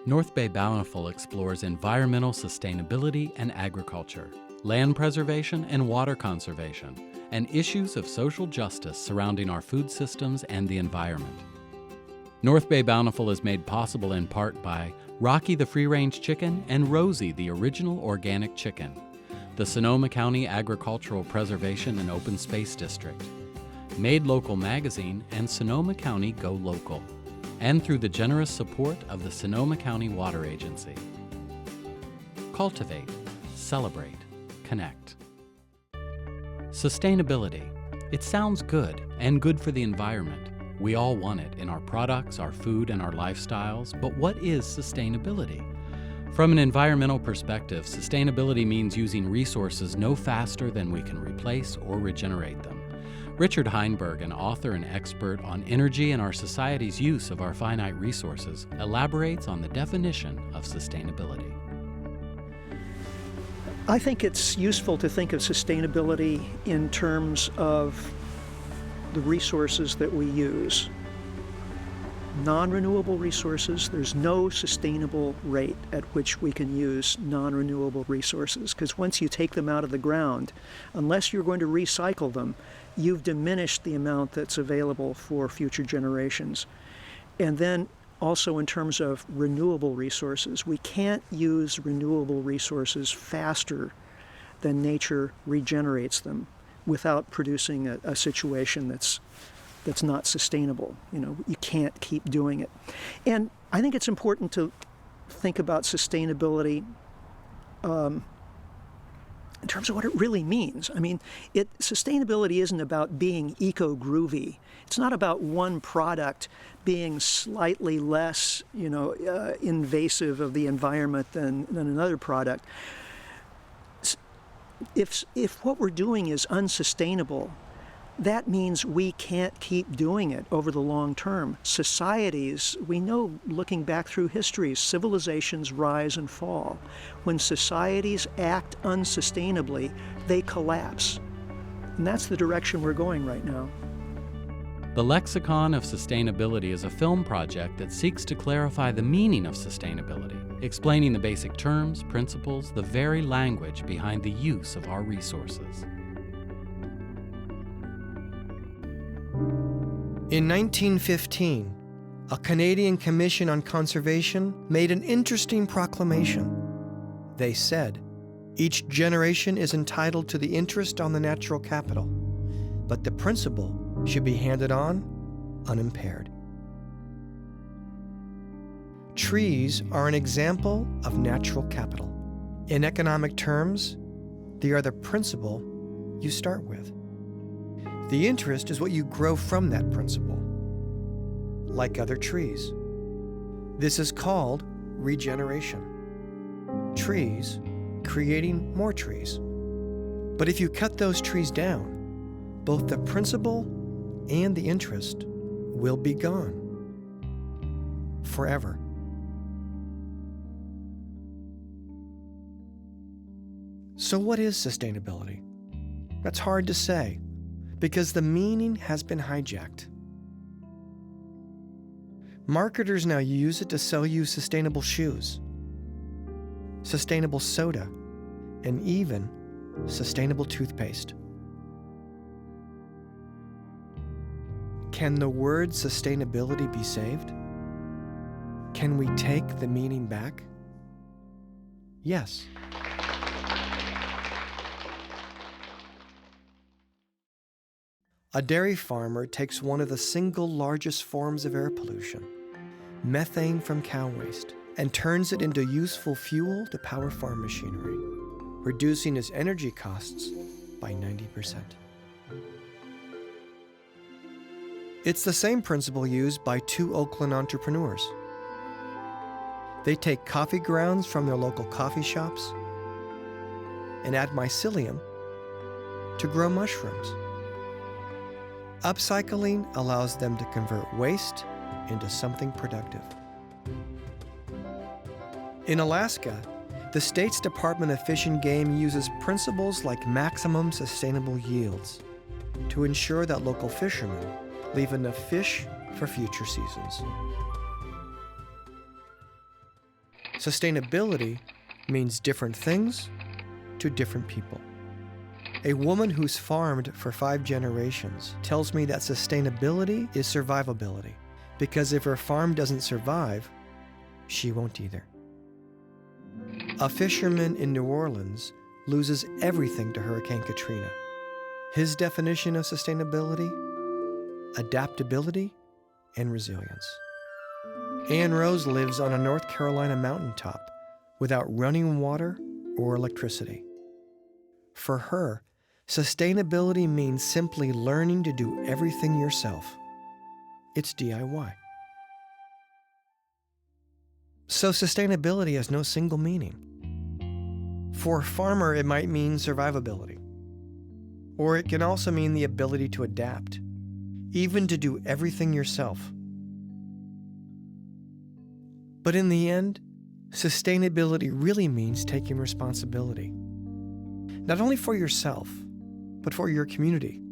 North Bay Bountiful explores environmental sustainability and agriculture, land preservation and water conservation, and issues of social justice surrounding our food systems and the environment. North Bay Bountiful is made possible in part by Rocky the free-range chicken and Rosie the original organic chicken, the Sonoma County Agricultural Preservation and Open Space District, Made Local Magazine and Sonoma County Go Local, and through the generous support of the Sonoma County Water Agency. Cultivate, celebrate, connect. Sustainability. It sounds good and good for the environment. We all want it in our products, our food, and our lifestyles, but what is sustainability? From an environmental perspective, sustainability means using resources no faster than we can replace or regenerate them. Richard Heinberg, an author and expert on energy and our society's use of our finite resources, elaborates on the definition of sustainability. I think it's useful to think of sustainability in terms of the resources that we use. Non-renewable resources, there's no sustainable rate at which we can use non-renewable resources, because once you take them out of the ground, unless you're going to recycle them, you've diminished the amount that's available for future generations. And then also in terms of renewable resources, we can't use renewable resources faster than nature regenerates them without producing a situation that's not sustainable. You know, you can't keep doing it. And I think it's important to think about sustainability in terms of what it really means. I mean, sustainability isn't about being eco-groovy. It's not about one product being slightly less, invasive of the environment than another product. If what we're doing is unsustainable, that means we can't keep doing it over the long term. Societies, we know looking back through history, civilizations rise and fall. When societies act unsustainably, they collapse. And that's the direction we're going right now. The Lexicon of Sustainability is a film project that seeks to clarify the meaning of sustainability, explaining the basic terms, principles, the very language behind the use of our resources. In 1915, a Canadian Commission on Conservation made an interesting proclamation. They said, each generation is entitled to the interest on the natural capital, but the principal should be handed on unimpaired. Trees are an example of natural capital. In economic terms, they are the principle you start with. The interest is what you grow from that principle, like other trees. This is called regeneration. Trees creating more trees. But if you cut those trees down, both the principle and the interest will be gone forever. So what is sustainability? That's hard to say, because the meaning has been hijacked. Marketers now use it to sell you sustainable shoes, sustainable soda, and even sustainable toothpaste. Can the word sustainability be saved? Can we take the meaning back? Yes. A dairy farmer takes one of the single largest forms of air pollution, methane from cow waste, and turns it into useful fuel to power farm machinery, reducing his energy costs by 90%. It's the same principle used by two Oakland entrepreneurs. They take coffee grounds from their local coffee shops and add mycelium to grow mushrooms. Upcycling allows them to convert waste into something productive. In Alaska, the state's Department of Fish and Game uses principles like maximum sustainable yields to ensure that local fishermen leave enough fish for future seasons. Sustainability means different things to different people. A woman who's farmed for 5 generations tells me that sustainability is survivability, because if her farm doesn't survive, she won't either. A fisherman in New Orleans loses everything to Hurricane Katrina. His definition of sustainability: adaptability and resilience. Ann Rose lives on a North Carolina mountaintop without running water or electricity. For her, sustainability means simply learning to do everything yourself. It's DIY. So sustainability has no single meaning. For a farmer, it might mean survivability. Or it can also mean the ability to adapt, even to do everything yourself. But in the end, sustainability really means taking responsibility, not only for yourself, but for your community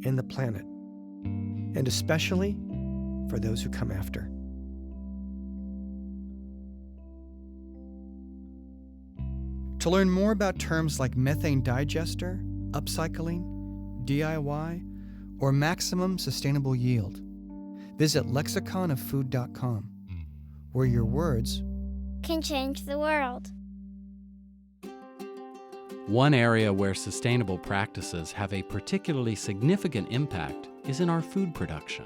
and the planet, and especially for those who come after. To learn more about terms like methane digester, upcycling, DIY, or maximum sustainable yield, visit lexiconoffood.com, where your words can change the world. One area where sustainable practices have a particularly significant impact is in our food production.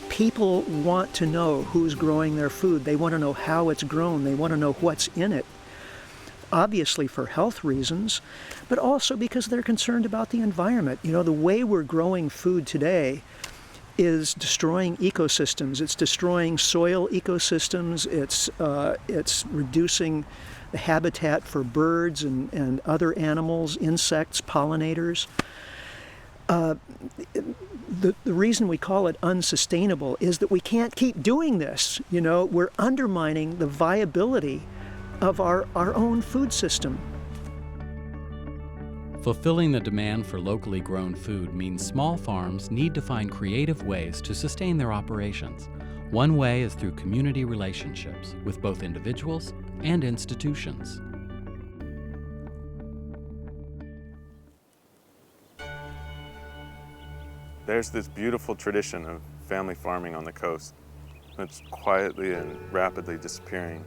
People want to know who's growing their food. They want to know how it's grown. They want to know what's in it. Obviously for health reasons, but also because they're concerned about the environment. You know, the way we're growing food today is destroying ecosystems. It's destroying soil ecosystems. It's reducing the habitat for birds and other animals, insects, pollinators. The reason we call it unsustainable is that we can't keep doing this. You know, we're undermining the viability of our own food system. Fulfilling the demand for locally grown food means small farms need to find creative ways to sustain their operations. One way is through community relationships with both individuals and institutions. There's this beautiful tradition of family farming on the coast that's quietly and rapidly disappearing.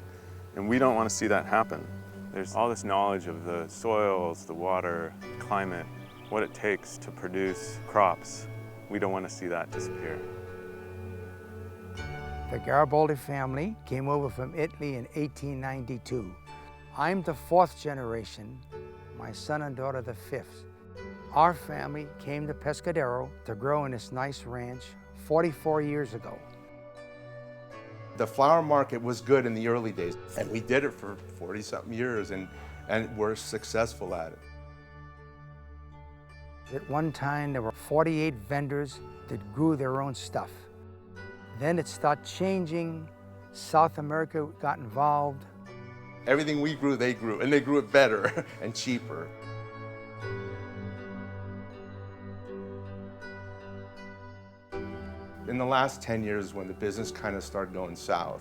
And we don't want to see that happen. There's all this knowledge of the soils, the water, climate, what it takes to produce crops. We don't want to see that disappear. The Garibaldi family came over from Italy in 1892. I'm the 4th generation, my son and daughter the 5th. Our family came to Pescadero to grow in this nice ranch 44 years ago. The flower market was good in the early days, and we did it for 40-something years, and we're successful at it. At one time, there were 48 vendors that grew their own stuff. Then it started changing. South America got involved. Everything we grew, and they grew it better and cheaper. In the last 10 years, when the business kind of started going south,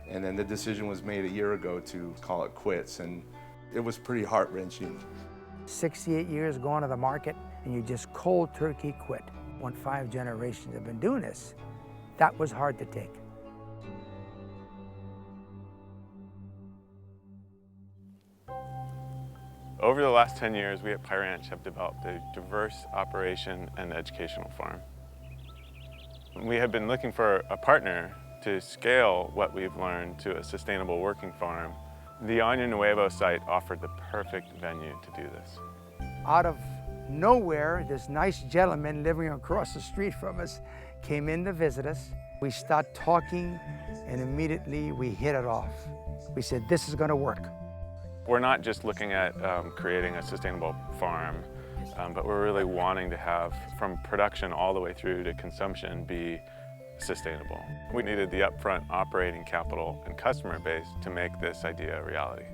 and then the decision was made a year ago to call it quits, and it was pretty heart-wrenching. 68 years going to the market, and you just cold turkey quit. When 5 generations have been doing this, that was hard to take. Over the last 10 years, we at Pie Ranch have developed a diverse operation and educational farm. We have been looking for a partner to scale what we've learned to a sustainable working farm. The Año Nuevo site offered the perfect venue to do this. Out of nowhere, this nice gentleman living across the street from us came in to visit us. We started talking, and immediately we hit it off. We said, this is going to work. We're not just looking at creating a sustainable farm, but we're really wanting to have, from production all the way through to consumption, be sustainable. We needed the upfront operating capital and customer base to make this idea a reality.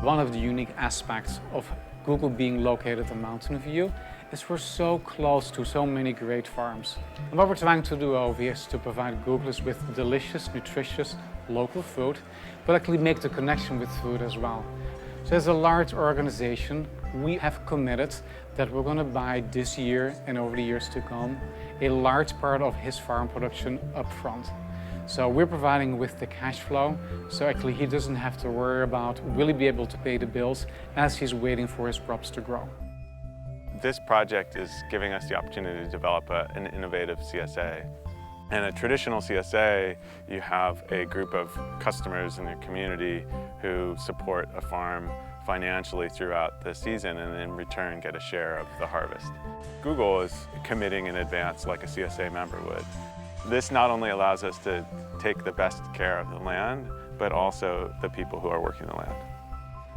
One of the unique aspects of Google being located on Mountain View is we're so close to so many great farms. And what we're trying to do over here is to provide Googlers with delicious, nutritious, local food, but actually make the connection with food as well. So as a large organization, we have committed that we're going to buy this year and over the years to come a large part of his farm production up front. So we're providing with the cash flow, so actually he doesn't have to worry about will he be able to pay the bills as he's waiting for his crops to grow. This project is giving us the opportunity to develop an innovative CSA. In a traditional CSA, you have a group of customers in your community who support a farm financially throughout the season and in return get a share of the harvest. Google is committing in advance like a CSA member would. This not only allows us to take the best care of the land, but also the people who are working the land.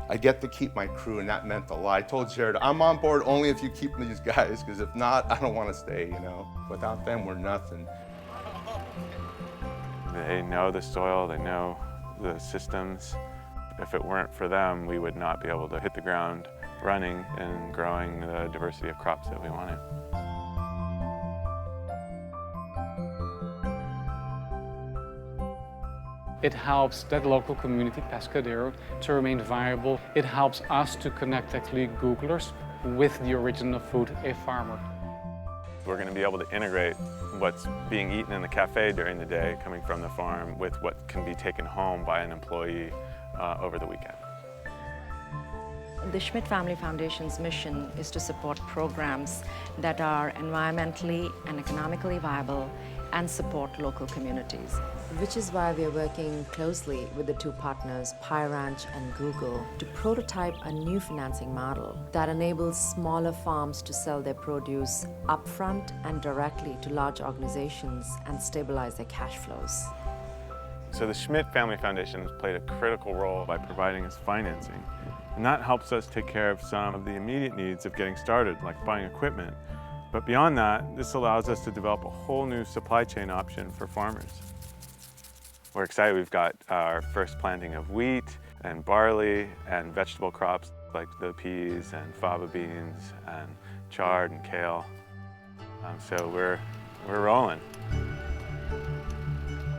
I get to keep my crew, and that meant a lot. I told Jared, I'm on board only if you keep these guys, because if not, I don't want to stay, you know. Without them, we're nothing. They know the soil, they know the systems. If it weren't for them, we would not be able to hit the ground running and growing the diversity of crops that we wanted. It helps that local community, Pescadero, to remain viable. It helps us to connect actually Googlers with the original food, a farmer. We're going to be able to integrate what's being eaten in the cafe during the day coming from the farm with what can be taken home by an employee over the weekend. The Schmidt Family Foundation's mission is to support programs that are environmentally and economically viable and support local communities. Which is why we are working closely with the two partners, Pie Ranch and Google, to prototype a new financing model that enables smaller farms to sell their produce upfront and directly to large organizations and stabilize their cash flows. So the Schmidt Family Foundation has played a critical role by providing us financing. And that helps us take care of some of the immediate needs of getting started, like buying equipment. But beyond that, this allows us to develop a whole new supply chain option for farmers. We're excited. We've got our first planting of wheat and barley and vegetable crops like the peas and fava beans and chard and kale. So we're rolling.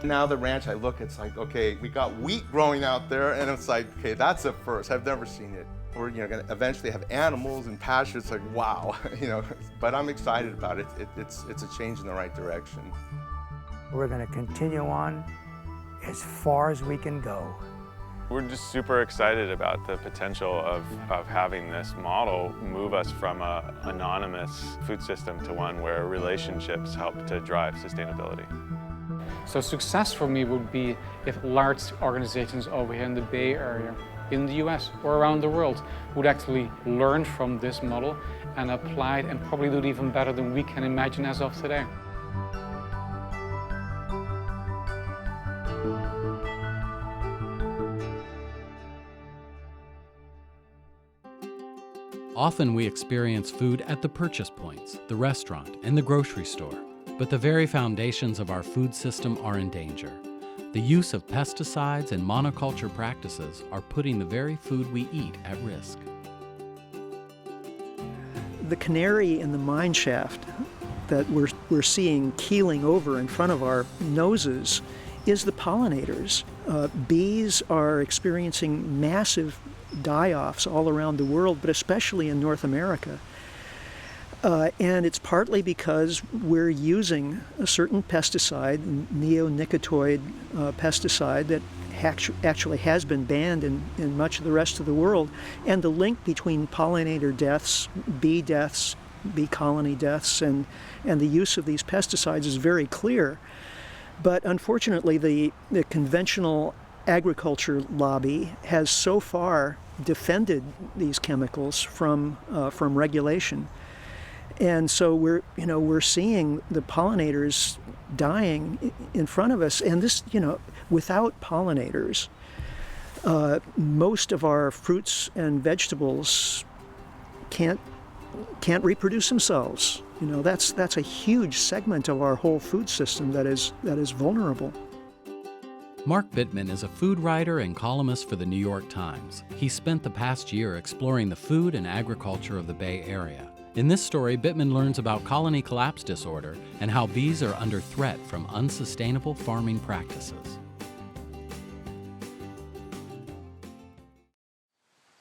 Now the ranch, I look, it's like, okay, we got wheat growing out there, and it's like, okay, that's a first. I've never seen it. We're going to eventually have animals and pastures. It's like, wow, but I'm excited about it. It's a change in the right direction. We're going to continue on as far as we can go. We're just super excited about the potential of having this model move us from an anonymous food system to one where relationships help to drive sustainability. So success for me would be if large organizations over here in the Bay Area, in the US or around the world, would actually learn from this model and apply it and probably do it even better than we can imagine as of today. Often we experience food at the purchase points, the restaurant, and the grocery store. But the very foundations of our food system are in danger. The use of pesticides and monoculture practices are putting the very food we eat at risk. The canary in the mine shaft that we're seeing keeling over in front of our noses is the pollinators. Bees are experiencing massive die-offs all around the world, but especially in North America. And it's partly because we're using a certain pesticide, neonicotinoid pesticide, that actually has been banned in much of the rest of the world. And the link between pollinator deaths, bee colony deaths, and the use of these pesticides is very clear. But unfortunately, the conventional agriculture lobby has so far defended these chemicals from regulation. And so we're seeing the pollinators dying in front of us, and this, without pollinators, most of our fruits and vegetables can't reproduce themselves. That's a huge segment of our whole food system that is vulnerable. Mark Bittman is a food writer and columnist for the New York Times. He spent the past year exploring the food and agriculture of the Bay Area In this story, Bittman learns about colony collapse disorder and how bees are under threat from unsustainable farming practices.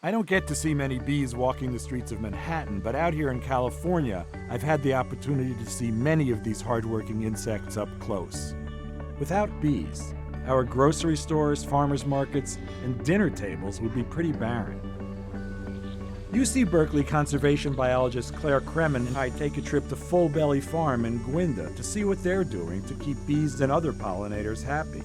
I don't get to see many bees walking the streets of Manhattan, but out here in California, I've had the opportunity to see many of these hardworking insects up close. Without bees, our grocery stores, farmers markets, and dinner tables would be pretty barren. UC Berkeley conservation biologist Claire Kremen and I take a trip to Full Belly Farm in Gwynda to see what they're doing to keep bees and other pollinators happy.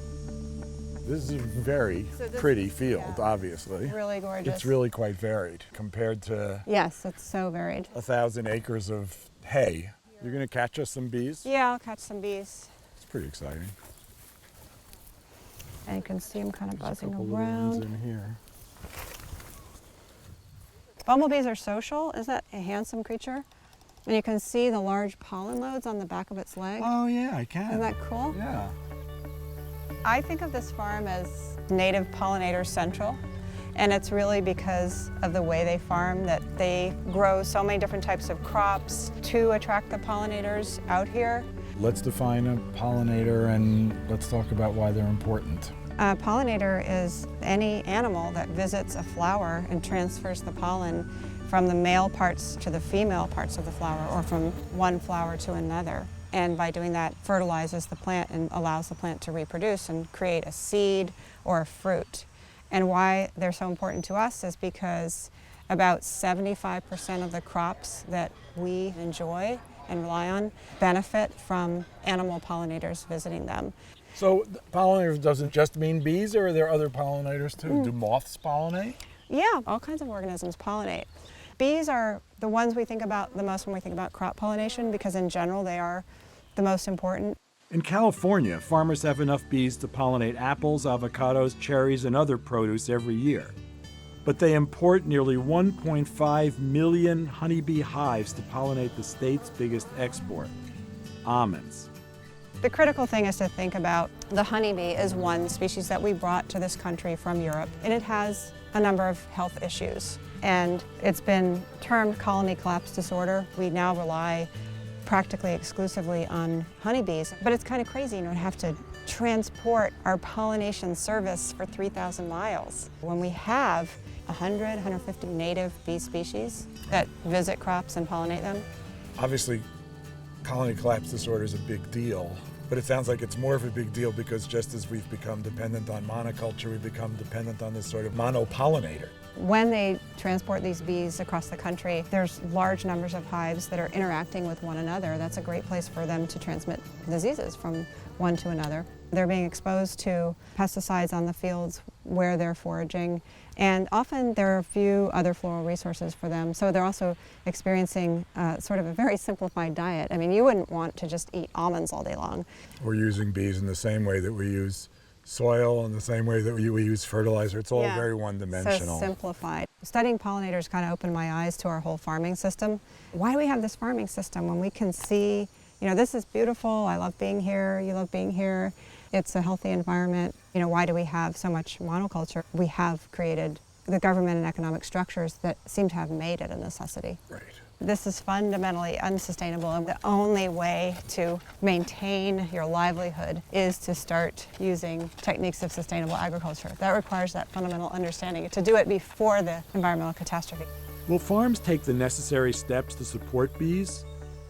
This is a very pretty field, obviously. Really gorgeous. It's really quite varied compared to Yes, it's so varied. 1,000 acres of hay. You're going to catch us some bees? Yeah, I'll catch some bees. It's pretty exciting. And you can see them kind of There's buzzing a couple little ones around. in here. Bumblebees are social. Isn't that a handsome creature? And you can see the large pollen loads on the back of its leg. Oh yeah, I can. Isn't that cool? Yeah. I think of this farm as native pollinator central. And it's really because of the way they farm that they grow so many different types of crops to attract the pollinators out here. Let's define a pollinator and let's talk about why they're important. A pollinator is any animal that visits a flower and transfers the pollen from the male parts to the female parts of the flower or from one flower to another. And by doing that, fertilizes the plant and allows the plant to reproduce and create a seed or a fruit. And why they're so important to us is because about 75% of the crops that we enjoy and rely on benefit from animal pollinators visiting them. So pollinators doesn't just mean bees, or are there other pollinators too? Do moths pollinate? Yeah, all kinds of organisms pollinate. Bees are the ones we think about the most when we think about crop pollination because in general they are the most important. In California, farmers have enough bees to pollinate apples, avocados, cherries, and other produce every year. But they import nearly 1.5 million honeybee hives to pollinate the state's biggest export, almonds. The critical thing is to think about the honeybee is one species that we brought to this country from Europe, and it has a number of health issues. And it's been termed colony collapse disorder. We now rely practically exclusively on honeybees, but it's kind of crazy, to have to transport our pollination service for 3,000 miles when we have 100, 150 native bee species that visit crops and pollinate them. Obviously, colony collapse disorder is a big deal, but it sounds like it's more of a big deal because just as we've become dependent on monoculture, we've become dependent on this sort of monopollinator. When they transport these bees across the country, there's large numbers of hives that are interacting with one another. That's a great place for them to transmit diseases from one to another. They're being exposed to pesticides on the fields where they're foraging, and often there are a few other floral resources for them. So they're also experiencing sort of a very simplified diet. I mean, you wouldn't want to just eat almonds all day long. We're using bees in the same way that we use soil, in the same way that we use fertilizer. It's all very one-dimensional. So simplified. Studying pollinators kind of opened my eyes to our whole farming system. Why do we have this farming system when we can see, this is beautiful, I love being here, you love being here, it's a healthy environment. Why do we have so much monoculture? We have created the government and economic structures that seem to have made it a necessity. Right. This is fundamentally unsustainable, and the only way to maintain your livelihood is to start using techniques of sustainable agriculture. That requires that fundamental understanding, to do it before the environmental catastrophe. Will farms take the necessary steps to support bees?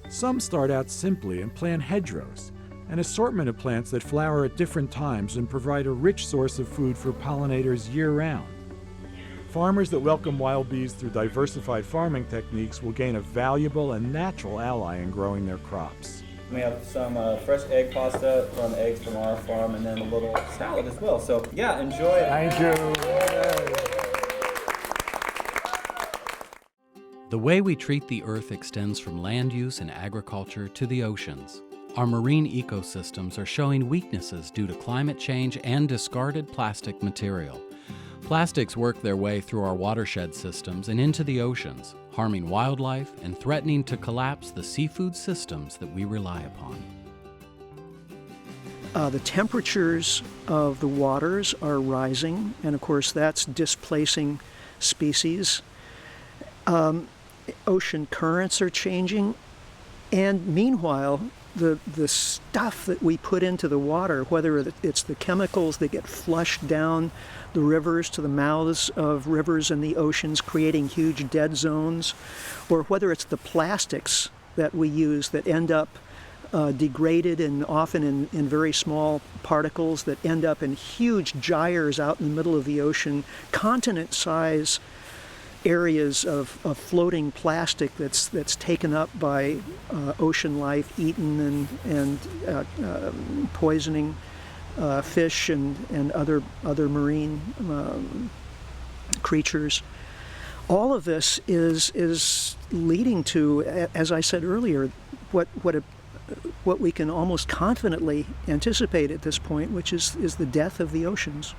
Some start out simply and plant hedgerows, an assortment of plants that flower at different times and provide a rich source of food for pollinators year-round. Farmers that welcome wild bees through diversified farming techniques will gain a valuable and natural ally in growing their crops. We have some fresh egg pasta from eggs from our farm, and then a little salad as well. So yeah, enjoy it. Thank you. The way we treat the earth extends from land use and agriculture to the oceans. Our marine ecosystems are showing weaknesses due to climate change and discarded plastic material. Plastics work their way through our watershed systems and into the oceans, harming wildlife and threatening to collapse the seafood systems that we rely upon. The temperatures of the waters are rising, and of course that's displacing species. ocean currents are changing, and meanwhile, the stuff that we put into the water, whether it's the chemicals that get flushed down the rivers to the mouths of rivers and the oceans, creating huge dead zones, or whether it's the plastics that we use that end up degraded and often in very small particles that end up in huge gyres out in the middle of the ocean, continent-size areas of floating plastic that's taken up by ocean life, eaten and poisoning fish and other marine creatures. All of this is leading to, as I said earlier, what we can almost confidently anticipate at this point, which is the death of the oceans.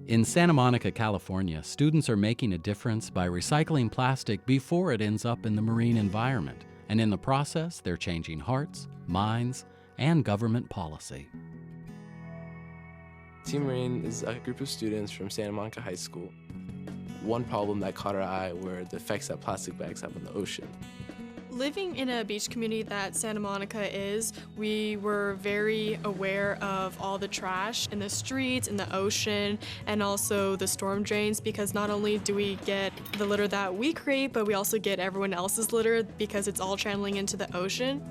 In Santa Monica, California, students are making a difference by recycling plastic before it ends up in the marine environment. And in the process, they're changing hearts, minds, and government policy. Team Marine is a group of students from Santa Monica High School. One problem that caught our eye were the effects that plastic bags have on the ocean. Living in a beach community that Santa Monica is, we were very aware of all the trash in the streets, in the ocean, and also the storm drains, because not only do we get the litter that we create, but we also get everyone else's litter because it's all channeling into the ocean.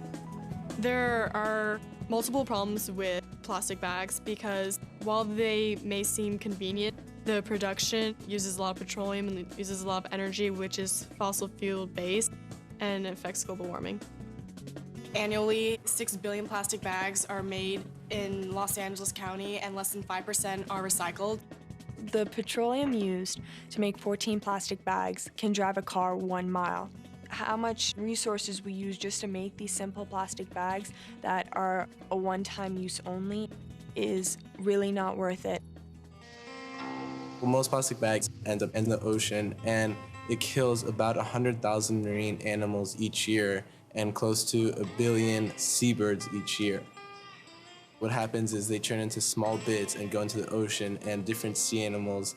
There are multiple problems with plastic bags because while they may seem convenient, the production uses a lot of petroleum and uses a lot of energy, which is fossil fuel based, and affects global warming. Annually, 6 billion plastic bags are made in Los Angeles County, and less than 5% are recycled. The petroleum used to make 14 plastic bags can drive a car 1 mile. How much resources we use just to make these simple plastic bags that are a one-time use only is really not worth it. Well, most plastic bags end up in the ocean, and it kills about 100,000 marine animals each year and close to 1 billion seabirds each year. What happens is they turn into small bits and go into the ocean, and different sea animals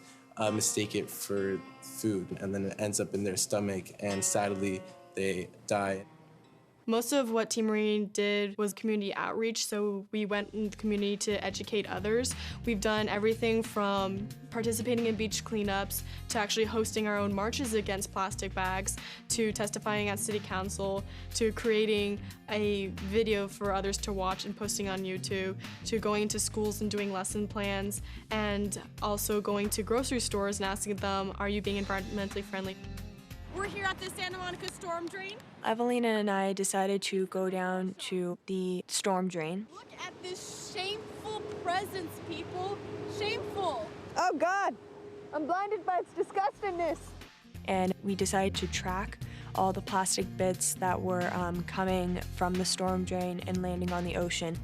mistake it for food, and then it ends up in their stomach, and sadly, they die. Most of what Team Marine did was community outreach, so we went in the community to educate others. We've done everything from participating in beach cleanups to actually hosting our own marches against plastic bags, to testifying at City Council, to creating a video for others to watch and posting on YouTube, to going into schools and doing lesson plans, and also going to grocery stores and asking them, are you being environmentally friendly? We're here at the Santa Monica storm drain. Evelina and I decided to go down to the storm drain. Look at this shameful presence, people. Shameful. Oh, God. I'm blinded by its disgustingness. And we decided to track all the plastic bits that were coming from the storm drain and landing on the ocean.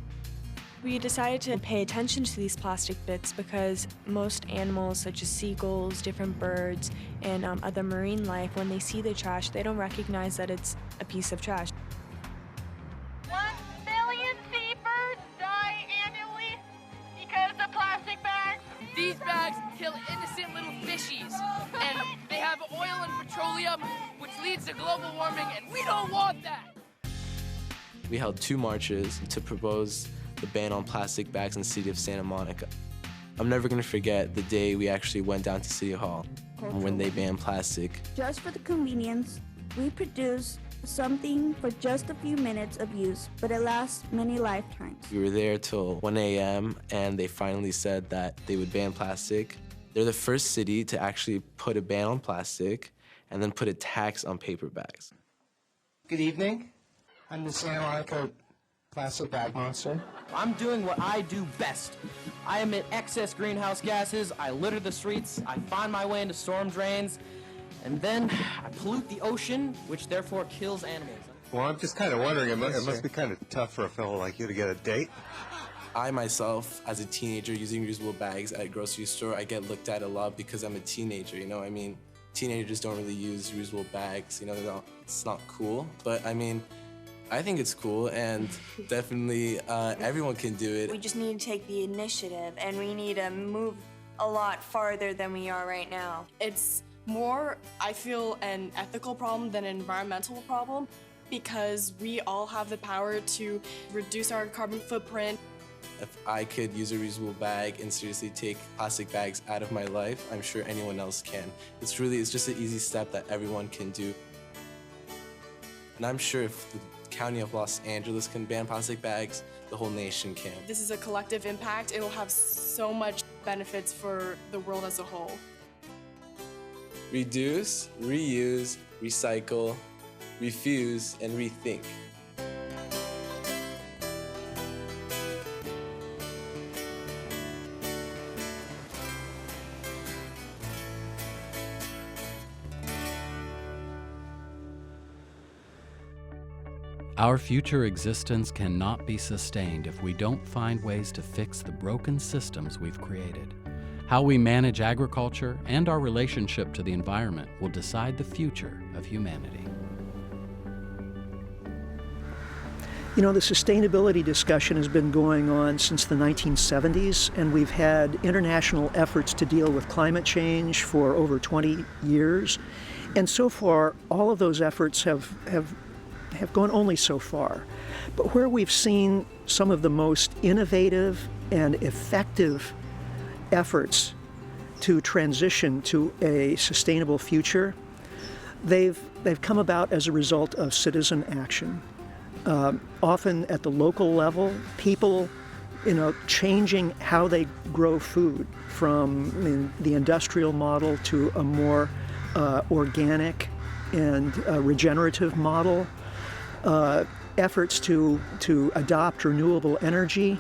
We decided to pay attention to these plastic bits because most animals, such as seagulls, different birds, and other marine life, when they see the trash, they don't recognize that it's a piece of trash. 1 billion seabirds die annually because of plastic bags. These bags kill innocent little fishies, and they have oil and petroleum, which leads to global warming, and we don't want that. We held 2 marches to propose the ban on plastic bags in the city of Santa Monica. I'm never gonna forget the day we actually went down to City Hall when they banned plastic. Just for the convenience, we produce something for just a few minutes of use, but it lasts many lifetimes. We were there till 1 a.m. and they finally said that they would ban plastic. They're the first city to actually put a ban on plastic and then put a tax on paper bags. Good evening. I'm the Santa Monica Plastic Bag Monster. I'm doing what I do best. I emit excess greenhouse gases, I litter the streets, I find my way into storm drains, and then I pollute the ocean, which therefore kills animals. Well, I'm just kind of wondering, it must be kind of tough for a fellow like you to get a date. I myself, as a teenager using reusable bags at a grocery store, I get looked at a lot because I'm a teenager, you know? I mean, teenagers don't really use reusable bags, you know, it's not cool, but I mean, I think it's cool, and definitely everyone can do it. We just need to take the initiative, and we need to move a lot farther than we are right now. It's more, I feel, an ethical problem than an environmental problem, because we all have the power to reduce our carbon footprint. If I could use a reusable bag and seriously take plastic bags out of my life, I'm sure anyone else can. It's just an easy step that everyone can do. And I'm sure if the County of Los Angeles can ban plastic bags, the whole nation can. This is a collective impact. It will have so much benefits for the world as a whole. Reduce, reuse, recycle, refuse, and rethink. Our future existence cannot be sustained if we don't find ways to fix the broken systems we've created. How we manage agriculture and our relationship to the environment will decide the future of humanity. You know, the sustainability discussion has been going on since the 1970s, and we've had international efforts to deal with climate change for over 20 years. And so far, all of those efforts have gone only so far. But where we've seen some of the most innovative and effective efforts to transition to a sustainable future, they've come about as a result of citizen action. Often at the local level, people, changing how they grow food from the industrial model to a more organic and regenerative model. Efforts to adopt renewable energy,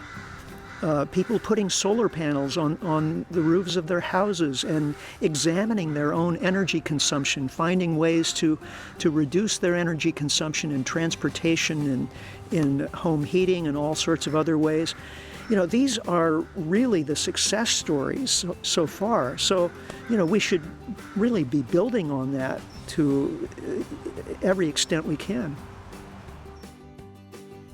people putting solar panels on the roofs of their houses and examining their own energy consumption, finding ways to reduce their energy consumption in transportation and in home heating and all sorts of other ways. These are really the success stories so far. So, we should really be building on that to every extent we can.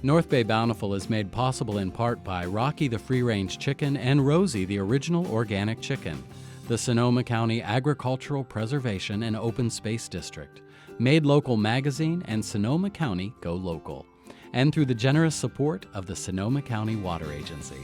North Bay Bountiful is made possible in part by Rocky the free-range chicken and Rosie the original organic chicken, the Sonoma County Agricultural Preservation and Open Space District, Made Local Magazine, and Sonoma County Go Local, and through the generous support of the Sonoma County Water Agency.